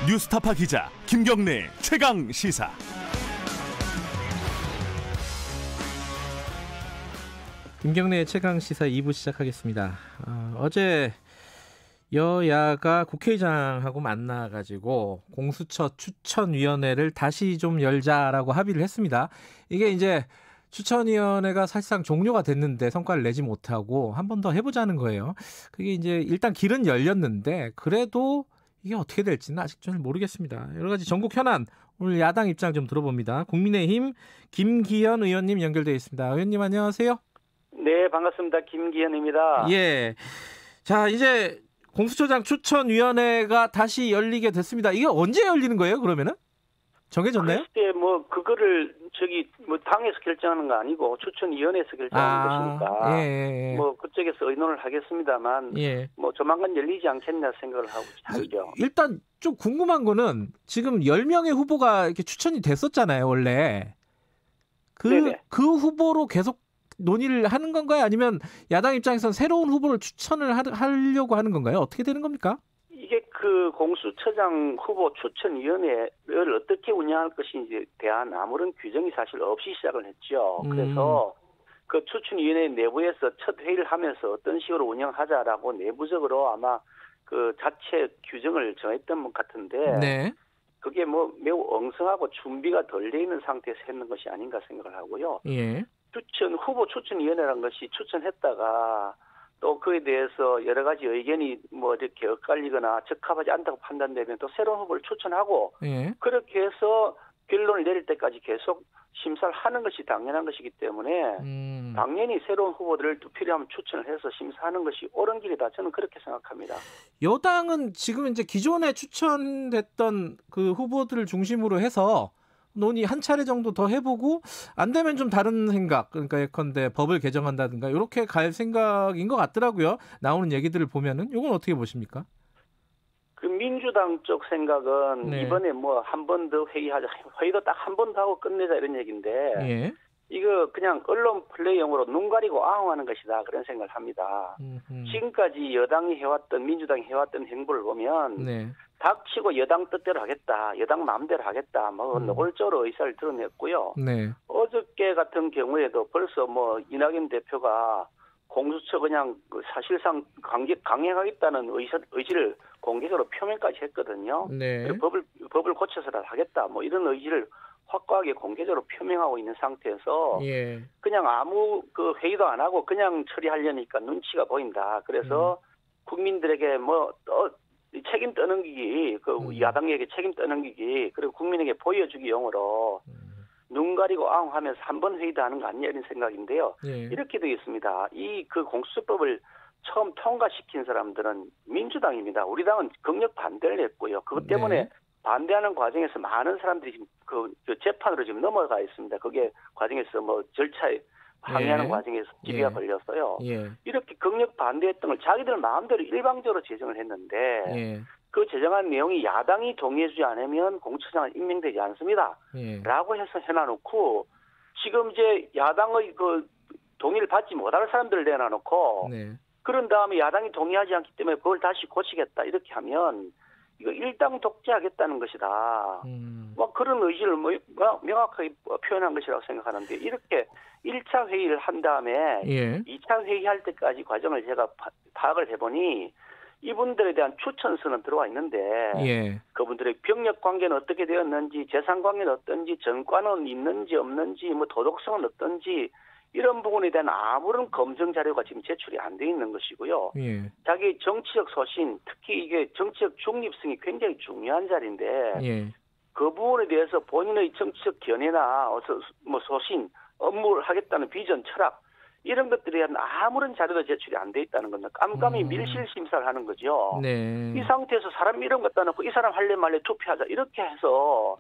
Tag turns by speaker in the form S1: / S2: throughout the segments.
S1: 뉴스타파 기자 김경래 최강 시사.
S2: 김경래 최강 시사 2부 시작하겠습니다. 어제 여야가 국회의장하고 만나가지고 공수처 추천위원회를 다시 좀 열자라고 합의를 했습니다. 이게 이제 추천위원회가 사실상 종료가 됐는데 성과를 내지 못하고 한 번 더 해보자는 거예요. 그게 이제 일단 길은 열렸는데 그래도 이게 어떻게 될지는 아직 잘 모르겠습니다. 여러 가지 전국 현안 오늘 야당 입장 좀 들어봅니다. 국민의힘 김기현 의원님 연결되어 있습니다. 의원님 안녕하세요.
S3: 네, 반갑습니다. 김기현입니다.
S2: 예. 자, 이제 공수처장 추천위원회가 다시 열리게 됐습니다. 이게 언제 열리는 거예요, 그러면은? 정해졌나요?
S3: 글쎄, 그거를 당에서 결정하는 거 아니고 추천위원회에서 결정하는 것이니까.
S2: 예.
S3: 그쪽에서 의논을 하겠습니다만.
S2: 예.
S3: 조만간 열리지 않겠냐 생각을 하죠.
S2: 일단 좀 궁금한 거는 지금 10명의 후보가 이렇게 추천이 됐었잖아요, 원래. 그 후보로 계속 논의를 하는 건가요? 아니면 야당 입장에서는 새로운 후보를 추천을 하려고 하는 건가요? 어떻게 되는 겁니까?
S3: 이게 그 공수처장 후보 추천위원회를 어떻게 운영할 것인지에 대한 아무런 규정이 사실 없이 시작을 했죠. 그래서 그 추천위원회 내부에서 첫 회의를 하면서 어떤 식으로 운영하자라고 내부적으로 아마 그 자체 규정을 정했던 것 같은데. 네. 그게 매우 엉성하고 준비가 덜 돼 있는 상태에서 했는 것이 아닌가 생각을 하고요.
S2: 예.
S3: 후보 추천위원회라는 것이 추천했다가 또 그에 대해서 여러 가지 의견이 이렇게 엇갈리거나 적합하지 않다고 판단되면 또 새로운 후보를 추천하고 그렇게 해서 결론을 내릴 때까지 계속 심사를 하는 것이 당연한 것이기 때문에 당연히 새로운 후보들을 또 필요하면 추천을 해서 심사하는 것이 옳은 길이다. 저는 그렇게 생각합니다.
S2: 여당은 지금 이제 기존에 추천됐던 그 후보들을 중심으로 해서 논의 한 차례 정도 더 해보고 안 되면 좀 다른 생각, 그러니까 예컨대 법을 개정한다든가 이렇게 갈 생각인 것 같더라고요. 나오는 얘기들을 보면은 이건 어떻게 보십니까?
S3: 그 민주당 쪽 생각은 이번에 한 번 더 회의하자, 회의도 딱 한 번 더 하고 끝내자 이런 얘기인데 이거 그냥 언론 플레이용으로 눈 가리고 아웅하는 것이다 그런 생각을 합니다. 지금까지 여당이 해왔던 민주당이 해왔던 행보를 보면 닥치고 여당 뜻대로 하겠다, 여당 마음대로 하겠다, 노골적으로 의사를 드러냈고요. 어저께 같은 경우에도 벌써 이낙연 대표가 공수처 그냥 사실상 강행하겠다는 의지를 공개적으로 표명까지 했거든요. 법을 고쳐서라도 하겠다, 이런 의지를 확고하게 공개적으로 표명하고 있는 상태에서 그냥 아무 그 회의도 안 하고 그냥 처리하려니까 눈치가 보인다. 그래서 국민들에게 책임 떠넘기기, 야당에게 책임 떠넘기기, 그리고 국민에게 보여주기용으로 눈 가리고 아웅하면서 한 번 회의도 하는 거 아니냐 이런 생각인데요. 이렇게 되어 있습니다. 그 공수처법을 처음 통과시킨 사람들은 민주당입니다. 우리 당은 강력 반대를 했고요. 그것 때문에 반대하는 과정에서 많은 사람들이 지금 그 재판으로 지금 넘어가 있습니다. 그게 과정에서 절차에 항의하는 과정에서 시비가 걸렸어요. 이렇게 강력 반대했던 걸 자기들 마음대로 일방적으로 제정을 했는데 그 제정한 내용이 야당이 동의해주지 않으면 공수처장은 임명되지 않습니다. 라고 해서 해놔놓고 지금 이제 야당의 그 동의를 받지 못할 사람들을 내놔놓고 그런 다음에 야당이 동의하지 않기 때문에 그걸 다시 고치겠다 이렇게 하면 이거 일당 독재하겠다는 것이다. 그런 의지를 명확하게 표현한 것이라고 생각하는데 이렇게 1차 회의를 한 다음에 2차 회의할 때까지 과정을 제가 파악을 해보니 이분들에 대한 추천서는 들어와 있는데 그분들의 병력 관계는 어떻게 되었는지, 재산 관계는 어떤지, 전과는 있는지 없는지, 도덕성은 어떤지 이런 부분에 대한 아무런 검증 자료가 지금 제출이 안 돼 있는 것이고요. 자기 정치적 소신, 특히 이게 정치적 중립성이 굉장히 중요한 자리인데 그 부분에 대해서 본인의 정치적 견해나 소신, 업무를 하겠다는 비전, 철학 이런 것들에 대한 아무런 자료도 제출이 안 돼 있다는 겁니다. 깜깜이 밀실 심사를 하는 거죠. 이 상태에서 사람 이름 갖다 놓고 이 사람 할래 말래 투표하자 이렇게 해서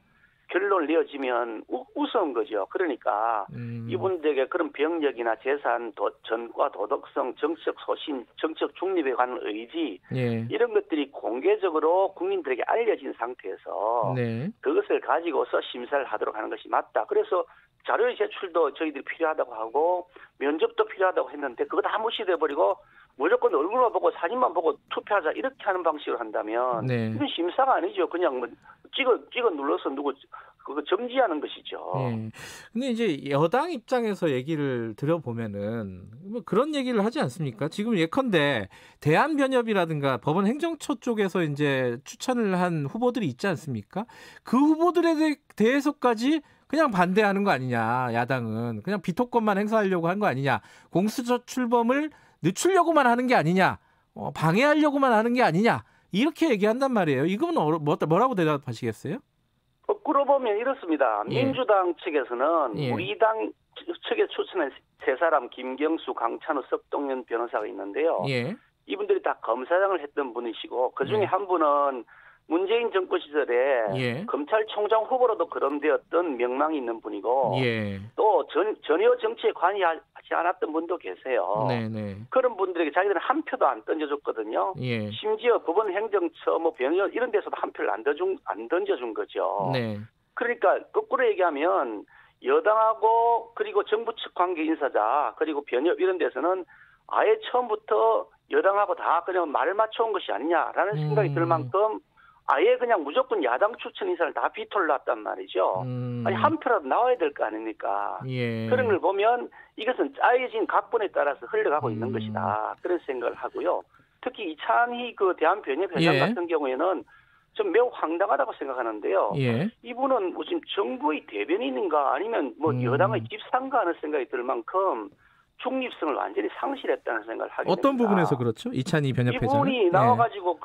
S3: 결론을 내어지면 우스운 거죠. 그러니까 이분들에게 그런 병력이나 재산, 전과 도덕성, 정치적 소신, 정치적 중립에 관한 의지 이런 것들이 공개적으로 국민들에게 알려진 상태에서 그것을 가지고서 심사를 하도록 하는 것이 맞다. 그래서 자료의 제출도 저희들이 필요하다고 하고 면접도 필요하다고 했는데 그거 다 무시돼버리고 무조건 얼굴만 보고 사진만 보고 투표하자 이렇게 하는 방식으로 한다면
S2: 네.
S3: 이건 심사가 아니죠. 그냥 뭐 찍어 눌러서 누구 그거 정지하는 것이죠.
S2: 네. 근데 이제 여당 입장에서 얘기를 들어보면은 뭐 그런 얘기를 하지 않습니까? 지금 예컨대 대한변협이라든가 법원 행정처 쪽에서 이제 추천을 한 후보들이 있지 않습니까? 그 후보들에 대해서까지 그냥 반대하는 거 아니냐, 야당은. 그냥 비토권만 행사하려고 한 거 아니냐, 공수처 출범을 늦추려고만 하는 게 아니냐, 방해하려고만 하는 게 아니냐, 이렇게 얘기한단 말이에요. 이건 뭐라고 대답하시겠어요?
S3: 거꾸로 보면 이렇습니다.
S2: 예.
S3: 민주당 측에서는
S2: 예.
S3: 우리 당 측에 추천한 세 사람, 김경수, 강찬우, 석동현 변호사가 있는데요.
S2: 예.
S3: 이분들이 다 검사장을 했던 분이시고 그중에
S2: 예.
S3: 한 분은 문재인 정권 시절에
S2: 예.
S3: 검찰총장 후보로도 거론되었던 명망이 있는 분이고
S2: 예.
S3: 또 전혀 정치에 관여하지 않았던 분도 계세요.
S2: 네네.
S3: 그런 분들에게 자기들은 한 표도 안 던져줬거든요.
S2: 예.
S3: 심지어 법원 행정처, 변협 이런 데서도 한 표를 안 던져준 거죠.
S2: 네.
S3: 그러니까 거꾸로 얘기하면 여당하고 그리고 정부 측 관계 인사자 그리고 변협 이런 데서는 아예 처음부터 여당하고 다 그냥 말을 맞춰온 것이 아니냐라는 생각이 들 만큼 아예 그냥 무조건 야당 추천 인사를 다 비토를 놨단 말이죠. 아니 한 표라도 나와야 될 거 아닙니까?
S2: 예.
S3: 그런 걸 보면 이것은 짜여진 각본에 따라서 흘러가고 있는 것이다. 그런 생각을 하고요. 특히 이찬희 그 대한변협 회장
S2: 예.
S3: 같은 경우에는 좀 매우 황당하다고 생각하는데요.
S2: 예.
S3: 이분은 뭐 지금 정부의 대변인인가 아니면 뭐 여당의 집사인가 하는 생각이 들 만큼 중립성을 완전히 상실했다는 생각을 하게
S2: 어떤
S3: 됩니다.
S2: 부분에서 그렇죠? 이찬희 변협회장은?
S3: 이분이 나와가지고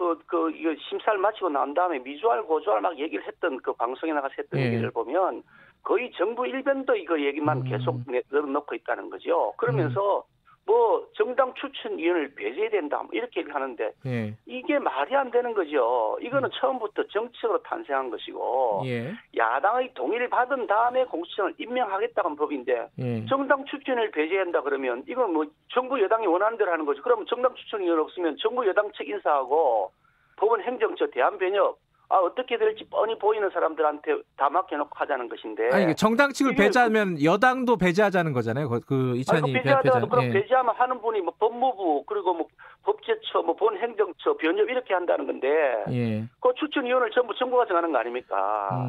S3: 이거 심사를 마치고 난 다음에 미주알 고주알 막 얘기를 했던 그 방송에 나가서 했던
S2: 예.
S3: 얘기를 보면 거의 정부 일변도 이거 얘기만 계속 넣어놓고 있다는 거죠. 그러면서 뭐 정당 추천위원을 배제해야 된다 이렇게 얘기를 하는데
S2: 예.
S3: 이게 말이 안 되는 거죠. 이거는 처음부터 정책으로 탄생한 것이고
S2: 예.
S3: 야당의 동의를 받은 다음에 공수처를 임명하겠다는 법인데
S2: 예.
S3: 정당 추천을 배제한다 그러면 이건 뭐 정부 여당이 원하는 대로 하는 거죠. 그러면 정당 추천위원 없으면 정부 여당 측 인사하고 법원 행정처 대한변협 어떻게 될지 뻔히 보이는 사람들한테 다 맡겨놓고 하자는 것인데.
S2: 아니 정당 측을 배제하면 여당도 배제하자는 거잖아요. 그 이찬희
S3: 배제하자도 그럼
S2: 예.
S3: 배제하면 하는 분이 뭐 법무부 그리고 뭐 법제처 뭐 본행정처 변협 이렇게 한다는 건데.
S2: 예.
S3: 그 추천위원을 전부 정부가 정하는 거 아닙니까?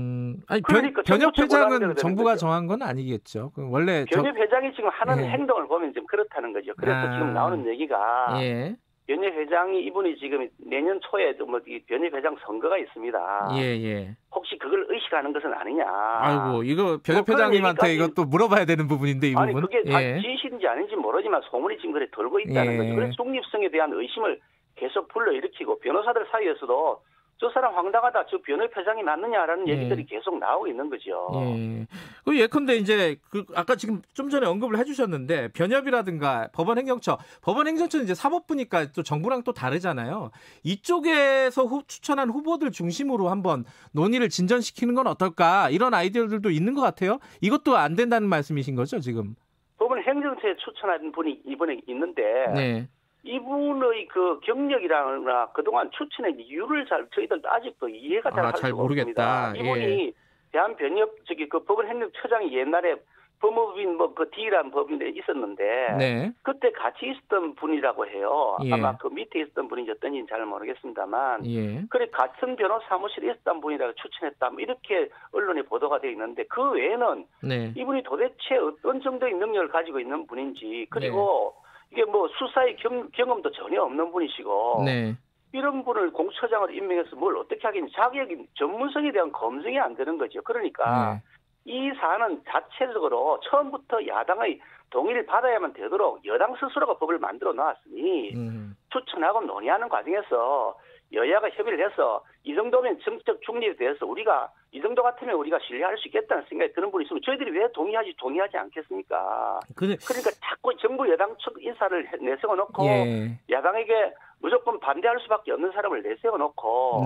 S2: 아니
S3: 그러니까
S2: 변협회장은 정부가 정한 건 아니겠죠. 원래
S3: 변협회장이 지금 하는
S2: 예.
S3: 행동을 보면 좀 그렇다는 거죠. 그래서 지금 나오는 얘기가.
S2: 예.
S3: 변협회장이 이분이 지금 내년 초에 이 변협회장 선거가 있습니다.
S2: 예.
S3: 혹시 그걸 의식하는 것은 아니냐.
S2: 아이고 이거 변협회장님한테 이것도 물어봐야 되는 부분인데 이 부분.
S3: 아니 그게 다 진실인지 아닌지 모르지만 소문이 지금 그래 돌고 있다는 거죠. 그래서 중립성에 대한 의심을 계속 불러일으키고 변호사들 사이에서도 저 사람 황당하다. 저 변협회장이 맞느냐라는 얘기들이 계속 나오고 있는 거죠.
S2: 예. 그 예컨대 이제 아까 지금 좀 전에 언급을 해주셨는데 변협이라든가 법원행정처는 이제 사법부니까 또 정부랑 또 다르잖아요. 이쪽에서 추천한 후보들 중심으로 한번 논의를 진전시키는 건 어떨까 이런 아이디어들도 있는 것 같아요. 이것도 안 된다는 말씀이신 거죠 지금?
S3: 법원행정처에 추천한 분이 이번에 있는데.
S2: 네.
S3: 이분의 그 경력이라거나 그동안 추천의 이유를 저희들도 아직도 이해가 잘 수가
S2: 모르겠다.
S3: 없습니다. 이분이 대한변협 그 법원행정처장이 옛날에 법무부인 그 D라는 법인에 있었는데
S2: 네.
S3: 그때 같이 있었던 분이라고 해요.
S2: 예.
S3: 아마 그 밑에 있었던 분인지 어떤지는 잘 모르겠습니다만
S2: 예.
S3: 그래 같은 변호사 사무실에 있었던 분이라고 추천했다. 이렇게 언론에 보도가 되어 있는데 그 외에는 이분이 도대체 어떤 정도의 능력을 가지고 있는 분인지 그리고 이게 뭐 수사의 경험도 전혀 없는 분이시고 이런 분을 공수처장으로 임명해서 뭘 어떻게 하겠니 자기의 전문성에 대한 검증이 안 되는 거죠. 그러니까 이 사안은 자체적으로 처음부터 야당의 동의를 받아야만 되도록 여당 스스로가 법을 만들어 놨으니 추천하고 논의하는 과정에서 여야가 협의를 해서 이 정도면 정책 중립에 대해서 우리가 이 정도 같으면 우리가 신뢰할 수 있겠다는 생각이 드는 분이 있으면 저희들이 왜 동의하지 않겠습니까? 그러니까 자꾸 정부 여당 측 인사를 내세워놓고 야당에게 무조건 반대할 수밖에 없는 사람을 내세워놓고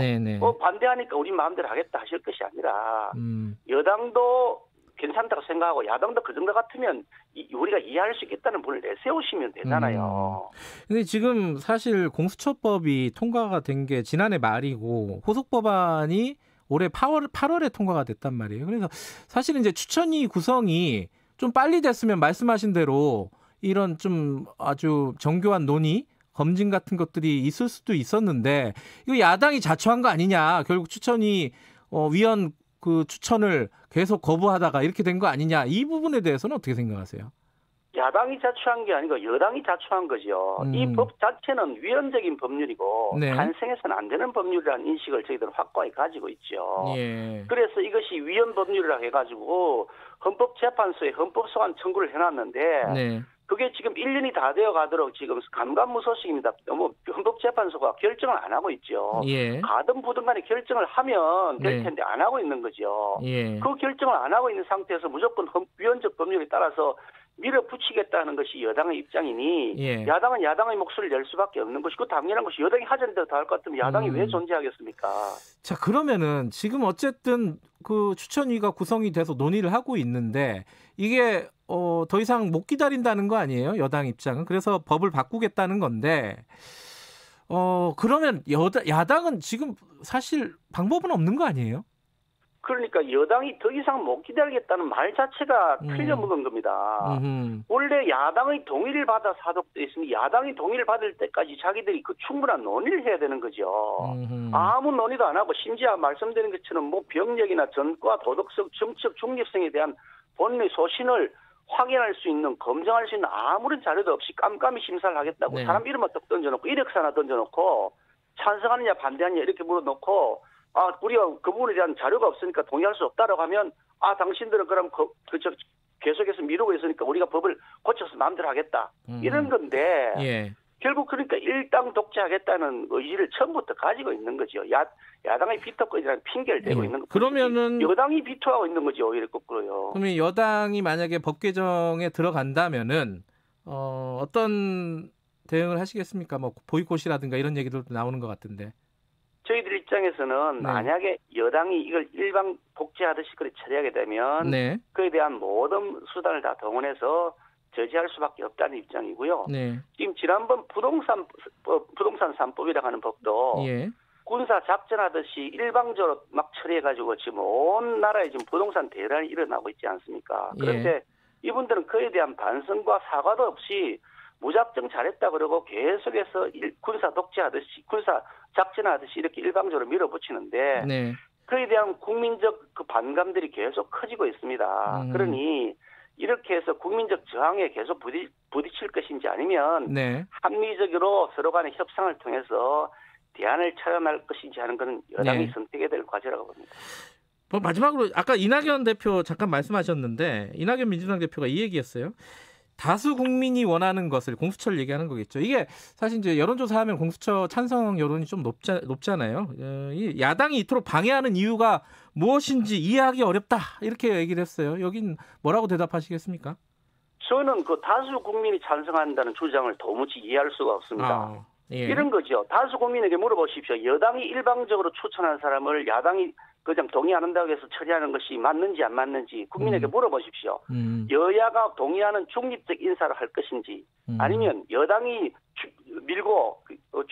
S3: 반대하니까 우리 마음대로 하겠다 하실 것이 아니라 여당도 괜찮다고 생각하고 야당도 그 정도 같으면 우리가 이해할 수 있겠다는 분을 내세우시면 되잖아요.
S2: 근데 지금 사실 공수처법이 통과가 된 게 지난해 말이고 후속법안이 올해 8월에 통과가 됐단 말이에요. 그래서 사실은 이제 추천위 구성이 좀 빨리 됐으면 말씀하신 대로 이런 좀 아주 정교한 논의 검증 같은 것들이 있을 수도 있었는데 이거 야당이 자초한 거 아니냐. 결국 추천이 위원 그 추천을 계속 거부하다가 이렇게 된 거 아니냐. 이 부분에 대해서는 어떻게 생각하세요?
S3: 야당이 자초한 게 아니고 여당이 자초한 거죠. 이 법 자체는 위헌적인 법률이고
S2: 네.
S3: 탄생해서는 안 되는 법률이라는 인식을 저희들은 확고히 가지고 있죠.
S2: 예.
S3: 그래서 이것이 위헌 법률이라고 해가지고 헌법재판소에 헌법소환 청구를 해놨는데
S2: 네.
S3: 그게 지금 1년이 다 되어 가도록 지금 감감무소식입니다. 너무 헌법재판소가 결정을 안 하고 있죠.
S2: 예.
S3: 가든 부든 간에 결정을 하면 될 텐데 안 하고 있는 거죠.
S2: 예.
S3: 그 결정을 안 하고 있는 상태에서 무조건 위헌적 법률에 따라서 밀어붙이겠다는 것이 여당의 입장이니
S2: 예.
S3: 야당은 야당의 목소리를 낼 수밖에 없는 것이고 당연한 것이 여당이 하자는 대로 다 할 것 같으면 야당이 왜 존재하겠습니까?
S2: 자, 그러면은 지금 어쨌든 그 추천위가 구성이 돼서 논의를 하고 있는데 이게 더 이상 못 기다린다는 거 아니에요? 여당 입장은. 그래서 법을 바꾸겠다는 건데 그러면 야당은 지금 사실 방법은 없는 거 아니에요?
S3: 그러니까 여당이 더 이상 못 기다리겠다는 말 자체가 틀려먹은 겁니다. 원래 야당의 동의를 받아 사독돼 있으니 야당이 동의를 받을 때까지 자기들이 그 충분한 논의를 해야 되는 거죠. 아무 논의도 안 하고 심지어 말씀드린 것처럼 뭐 병력이나 전과 도덕성, 정치적 중립성에 대한 본인의 소신을 확인할 수 있는, 검증할 수 있는 아무런 자료도 없이 깜깜이 심사를 하겠다고
S2: 네.
S3: 사람 이름만 딱 던져놓고 이력서 하나 던져놓고 찬성하느냐 반대하느냐 이렇게 물어놓고 우리가 그 부분에 대한 자료가 없으니까 동의할 수 없다라고 하면 당신들은 그럼 계속해서 미루고 있으니까 우리가 법을 고쳐서 마음대로 하겠다. 이런 건데
S2: 예.
S3: 결국 그러니까 일당 독재하겠다는 의지를 처음부터 가지고 있는 거죠. 야당의 비토권이라는 핑계를 대고 있는 거죠.
S2: 그러면은
S3: 여당이 비토하고 있는 거죠. 오히려 거꾸로요.
S2: 그러면 여당이 만약에 법 개정에 들어간다면은 어떤 대응을 하시겠습니까? 뭐 보이콧이라든가 이런 얘기들도 나오는 것 같은데.
S3: 저희들 입장에서는
S2: 네.
S3: 만약에 여당이 이걸 일방 독재하듯이 그렇게 처리하게 되면
S2: 네.
S3: 그에 대한 모든 수단을 다 동원해서 저지할 수밖에 없다는 입장이고요.
S2: 네.
S3: 지금 지난번 부동산 3법이라고 하는 법도
S2: 예.
S3: 군사 작전하듯이 일방적으로 막 처리해가지고 지금 온 나라에 지금 부동산 대란이 일어나고 있지 않습니까? 그런데 이분들은 그에 대한 반성과 사과도 없이 무작정 잘했다 그러고 계속해서 군사 독재하듯이 군사 작전하듯이 이렇게 일방적으로 밀어붙이는데
S2: 네.
S3: 그에 대한 국민적 그 반감들이 계속 커지고 있습니다. 그러니 이렇게 해서 국민적 저항에 계속 부딪힐 것인지 아니면
S2: 네.
S3: 합리적으로 서로 간의 협상을 통해서 대안을 찾아낼 것인지 하는 것은 여당이
S2: 네.
S3: 선택해야 될 과제라고 봅니다.
S2: 뭐 마지막으로 아까 이낙연 대표 잠깐 말씀하셨는데 이낙연 민주당 대표가 이 얘기했어요. 다수 국민이 원하는 것을 공수처를 얘기하는 거겠죠. 이게 사실 이제 여론조사하면 공수처 찬성 여론이 좀 높잖아요. 이 야당이 이토록 방해하는 이유가 무엇인지 이해하기 어렵다 이렇게 얘기를 했어요. 여긴 뭐라고 대답하시겠습니까?
S3: 저는 그 다수 국민이 찬성한다는 주장을 도무지 이해할 수가 없습니다.
S2: 예.
S3: 이런 거죠. 다수 국민에게 물어보십시오. 여당이 일방적으로 추천한 사람을 야당이 그냥 동의 안 한다고 해서 처리하는 것이 맞는지 안 맞는지 국민에게 물어보십시오. 여야가 동의하는 중립적 인사를 할 것인지 아니면 여당이 밀고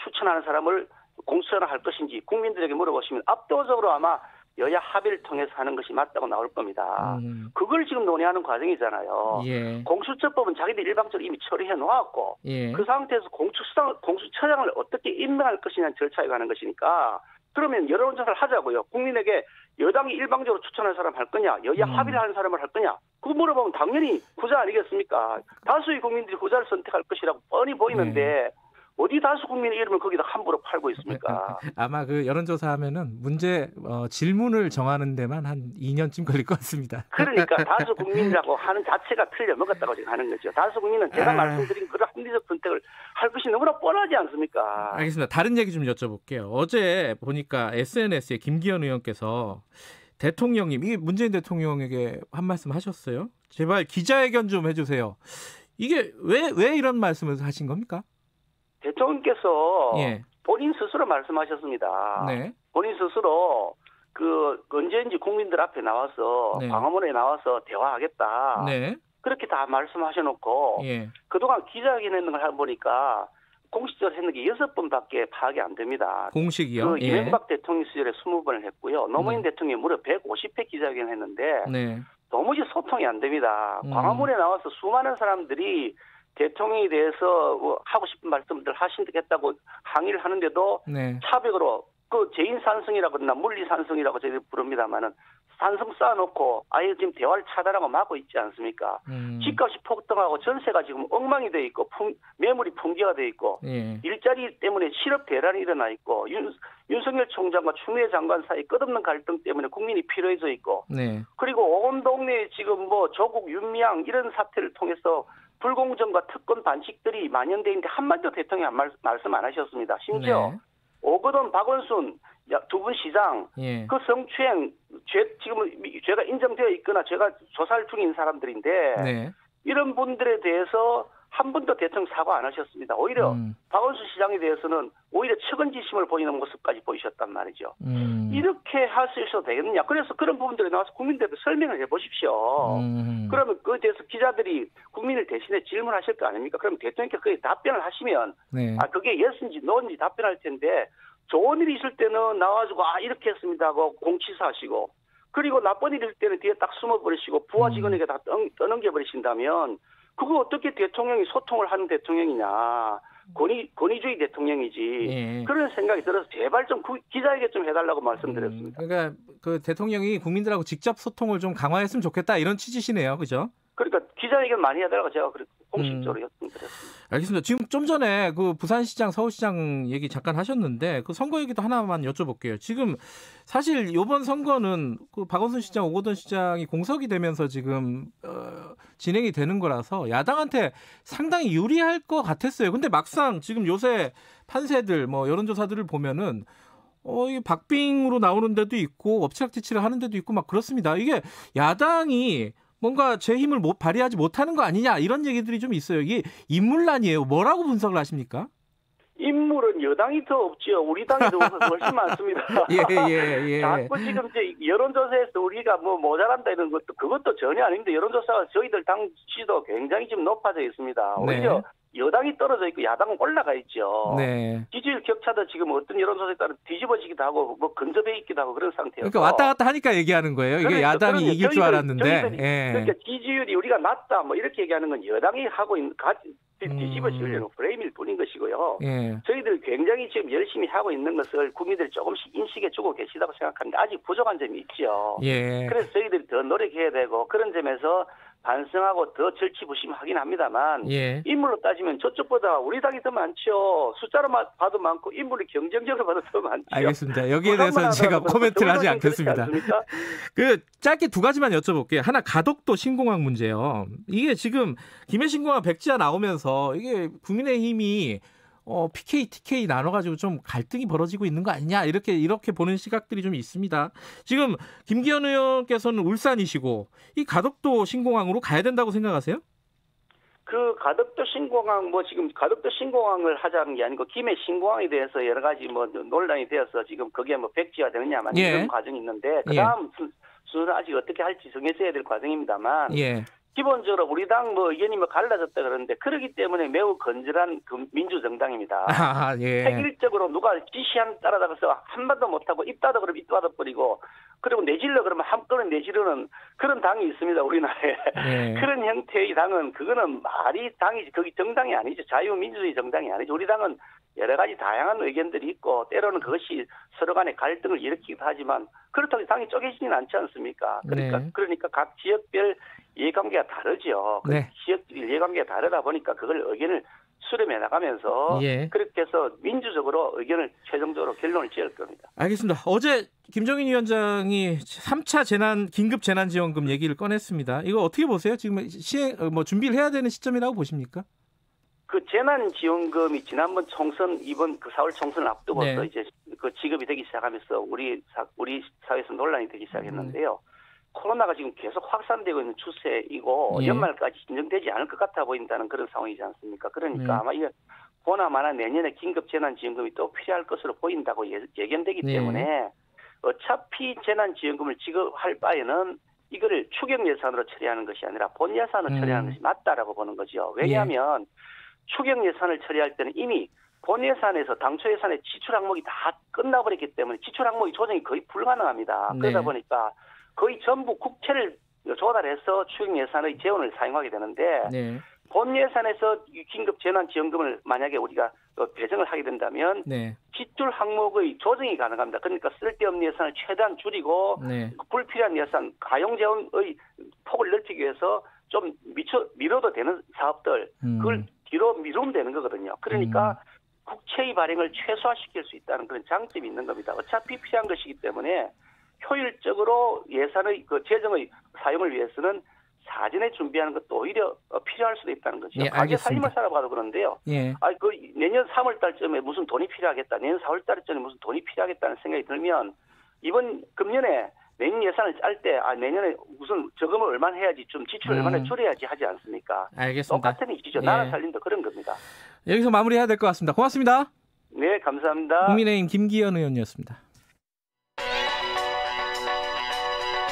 S3: 추천하는 사람을 공수처를 할 것인지 국민들에게 물어보시면 압도적으로 아마 여야 합의를 통해서 하는 것이 맞다고 나올 겁니다. 그걸 지금 논의하는 과정이잖아요.
S2: 예.
S3: 공수처법은 자기들 일방적으로 이미 처리해 놓았고
S2: 예.
S3: 그 상태에서 공수처장을 어떻게 임명할 것이냐는 절차에 가는 것이니까 그러면 여론조사를 하자고요. 국민에게 여당이 일방적으로 추천할 사람 할 거냐, 여야 합의를 하는 사람을 할 거냐. 그거 물어보면 당연히 후자 아니겠습니까? 다수의 국민들이 후자를 선택할 것이라고 뻔히 보이는데 어디 다수 국민의 이름을 거기다 함부로 팔고 있습니까?
S2: 아마 그 여론조사하면은 문제 질문을 정하는 데만 한 2년쯤 걸릴 것 같습니다.
S3: 그러니까 다수 국민이라고 하는 자체가 틀려먹었다고 지금 하는 거죠. 다수 국민은 제가 말씀드린 그런 합리적 선택을 할 것이 너무나 뻔하지 않습니까?
S2: 알겠습니다. 다른 얘기 좀 여쭤볼게요. 어제 보니까 SNS에 김기현 의원께서 대통령님, 이게 문재인 대통령에게 한 말씀 하셨어요. 제발 기자회견 좀 해주세요. 이게 왜 이런 말씀을 하신 겁니까?
S3: 대통령께서
S2: 예.
S3: 본인 스스로 말씀하셨습니다.
S2: 네.
S3: 본인 스스로 언제인지 국민들 앞에 나와서
S2: 네.
S3: 광화문에 나와서 대화하겠다.
S2: 네.
S3: 그렇게 다 말씀하셔놓고
S2: 예.
S3: 그동안 기자회견 했는 걸 보니까 공식적으로 했는 게 6번밖에 파악이 안 됩니다.
S2: 공식이요?
S3: 그 이명박 대통령 시절에 20번을 했고요. 노무현 대통령이 무려 150회 기자회견을 했는데
S2: 네.
S3: 도무지 소통이 안 됩니다. 광화문에 나와서 수많은 사람들이 대통령에 대해서 뭐 하고 싶은 말씀들 하신다고 항의를 하는데도
S2: 네.
S3: 차벽으로 그 재인산성이라고 그러나 물리산성이라고 저희들이 부릅니다만은 산성 쌓아놓고 아예 지금 대화를 차단하고 막고 있지 않습니까? 집값이 폭등하고 전세가 지금 엉망이 돼 있고 매물이 풍기가 돼 있고
S2: 예.
S3: 일자리 때문에 실업 대란이 일어나 있고 윤석열 총장과 추미애 장관 사이 끝없는 갈등 때문에 국민이 피로해져 있고
S2: 네.
S3: 그리고 온 동네에 지금 뭐 조국 윤미향 이런 사태를 통해서 불공정과 특권 반칙들이 만연돼 있는데 한마디도 대통령이 말씀 안 하셨습니다. 심지어
S2: 네.
S3: 오거돈, 박원순 두 분 시장
S2: 예.
S3: 그 성추행 지금 죄가 인정되어 있거나 죄가 조사를 중인 사람들인데
S2: 네.
S3: 이런 분들에 대해서 한 번도 대통령 사과 안 하셨습니다. 오히려 박원순 시장에 대해서는 오히려 측은지심을 보이는 모습까지 보이셨단 말이죠. 이렇게 할 수 있어도 되겠느냐. 그래서 그런 부분들에 나와서 국민들에게 설명을 해보십시오. 그러면 그에 대해서 기자들이 국민을 대신해 질문하실 거 아닙니까? 그럼 대통령께서 그에 답변을 하시면
S2: 네.
S3: 그게 예스인지 노인지 답변할 텐데 좋은 일이 있을 때는 나와가지고 이렇게 했습니다 하고 공치사하시고 그리고 나쁜 일일 때는 뒤에 딱 숨어버리시고 부하 직원에게 다 떠넘겨버리신다면 그거 어떻게 대통령이 소통을 하는 대통령이냐. 권위주의 대통령이지.
S2: 예.
S3: 그런 생각이 들어서 제발 좀 기자에게 좀 해달라고 말씀드렸습니다.
S2: 그러니까 그 대통령이 국민들하고 직접 소통을 좀 강화했으면 좋겠다 이런 취지시네요. 그죠?
S3: 그러니까 기자회견 많이 해달라고 제가 공식적으로 요청드렸습니다.
S2: 알겠습니다. 지금 좀 전에 그 부산시장, 서울시장 얘기 잠깐 하셨는데 그 선거 얘기도 하나만 여쭤볼게요. 지금 사실 이번 선거는 그 박원순 시장, 오거돈 시장이 공석이 되면서 지금 진행이 되는 거라서 야당한테 상당히 유리할 것 같았어요. 근데 막상 지금 요새 판세들, 뭐 여론조사들을 보면은 이게 박빙으로 나오는 데도 있고 엎치락뒤치락 하는 데도 있고 막 그렇습니다. 이게 야당이 뭔가 제 힘을 발휘하지 못하는 거 아니냐 이런 얘기들이 좀 있어요. 이게 인물난이에요. 뭐라고 분석을 하십니까?
S3: 인물은 여당이 더 없지요. 우리 당이 더 훨씬 많습니다.
S2: 예.
S3: 자꾸 지금 이제 여론조사에서 우리가 뭐 모자란다 이런 것도 그것도 전혀 아닌데 여론조사가 저희들 당 지지도 굉장히 지금 높아져 있습니다. 오히려
S2: 네.
S3: 여당이 떨어져 있고 야당은 올라가 있죠.
S2: 네.
S3: 지지율 격차도 지금 어떤 여론조사에 따라 뒤집어지기도 하고 뭐 근접해 있기도 하고 그런 상태여서.
S2: 그러니까 왔다 갔다 하니까 얘기하는 거예요. 이게 야당이 이길 줄 알았는데.
S3: 그러니까 지지율이 우리가 낮다 뭐 이렇게 얘기하는 건 여당이 하고 있는 뒤집어지려는 프레임일 뿐인 것이고요.
S2: 예.
S3: 저희들 굉장히 지금 열심히 하고 있는 것을 국민들이 조금씩 인식해 주고 계시다고 생각하는데 아직 부족한 점이 있죠.
S2: 예.
S3: 그래서 저희들이 더 노력해야 되고 그런 점에서 반성하고 더 절치부심하긴 합니다만
S2: 예.
S3: 인물로 따지면 저쪽보다 우리 당이 더 많죠. 숫자로 봐도 많고 인물이 경쟁적으로 봐도 더 많죠.
S2: 알겠습니다. 여기에 대해서는 제가 코멘트를 하지 않겠습니다. 그 짧게 두 가지만 여쭤볼게요. 하나 가덕도 신공항 문제요. 이게 지금 김해 신공항 백지화 나오면서 이게 국민의힘이 PK, TK 나눠가지고 좀 갈등이 벌어지고 있는 거 아니냐 이렇게 보는 시각들이 좀 있습니다. 지금 김기현 의원께서는 울산이시고 이 가덕도 신공항으로 가야 된다고 생각하세요?
S3: 그 가덕도 신공항 지금 가덕도 신공항을 하자는 게 아니고 김해 신공항에 대해서 여러 가지 논란이 되어서 지금 그게 백지화 되느냐 만 이런 과정이 있는데 그다음 순서는 아직 어떻게 할지 정해져야 될 과정입니다만. 기본적으로 우리 당 의견이 갈라졌다 그러는데 그러기 때문에 매우 건전한 민주정당입니다. 획일적으로 누가 지시한 따라다가서 한마디도 못하고 입 닫아 그러면 입 닫아버리고 그리고 내질러 그러면 한꺼번에 내지르는 그런 당이 있습니다. 우리나라에. 그런 형태의 당은 그거는 말이 당이지 거기 정당이 아니죠. 자유민주주의 정당이 아니죠. 우리 당은 여러 가지 다양한 의견들이 있고 때로는 그것이 서로 간의 갈등을 일으키기도 하지만 그렇다고 당이 쪼개지는 않지 않습니까? 그러니까 각 지역별 이해관계가 다르죠. 지역별 이해관계가 다르다 보니까 그걸 의견을 수렴해 나가면서 그렇게 해서 민주적으로 의견을 최종적으로 결론을 지을 겁니다.
S2: 알겠습니다. 어제 김종인 위원장이 3차 긴급 재난지원금 얘기를 꺼냈습니다. 이거 어떻게 보세요? 지금 준비를 해야 되는 시점이라고 보십니까?
S3: 그 재난지원금이 지난번 총선 이번 4월 총선을 앞두고서 이제 그 지급이 되기 시작하면서 우리 사회에서 논란이 되기 시작했는데요. 코로나가 지금 계속 확산되고 있는 추세이고 연말까지 진정되지 않을 것 같아 보인다는 그런 상황이지 않습니까? 그러니까 아마 이게 보나마나 내년에 긴급 재난지원금이 또 필요할 것으로 보인다고 예견되기 때문에 어차피 재난지원금을 지급할 바에는 이거를 추경 예산으로 처리하는 것이 아니라 본 예산으로 처리하는 것이 맞다라고 보는 거죠. 왜냐하면 추경 예산을 처리할 때는 이미 본 예산에서 당초 예산의 지출 항목이 다 끝나버렸기 때문에 지출 항목이 조정이 거의 불가능합니다. 그러다 보니까 거의 전부 국채를 조달해서 추경 예산의 재원을 사용하게 되는데 본 예산에서 긴급 재난지원금을 만약에 우리가 배정을 하게 된다면
S2: 네.
S3: 지출 항목의 조정이 가능합니다. 그러니까 쓸데없는 예산을 최대한 줄이고
S2: 네.
S3: 불필요한 예산, 가용재원의 폭을 넓히기 위해서 좀 미뤄도 되는 사업들 그걸 뒤로 미루면 되는 거거든요. 그러니까 국채의 발행을 최소화시킬 수 있다는 그런 장점이 있는 겁니다. 어차피 필요한 것이기 때문에 효율적으로 예산의 재정의 사용을 위해서는 사전에 준비하는 것도 오히려 필요할 수도 있다는 거죠.
S2: 예,
S3: 가게 살림을 살아봐도 그런데요.
S2: 예.
S3: 내년 3월 달쯤에 무슨 돈이 필요하겠다. 내년 4월 달쯤에 무슨 돈이 필요하겠다는 생각이 들면 이번 금년에 내년 예산을 짤 때 내년에 무슨 저금을 얼마나 해야지 좀 지출을 얼마나 줄여야지 하지 않습니까?
S2: 알겠습니다.
S3: 똑같은 이슈죠.
S2: 예.
S3: 나라 살림도 그런 겁니다.
S2: 여기서 마무리해야 될 것 같습니다. 고맙습니다.
S3: 네, 감사합니다.
S2: 국민의힘 김기현 의원이었습니다.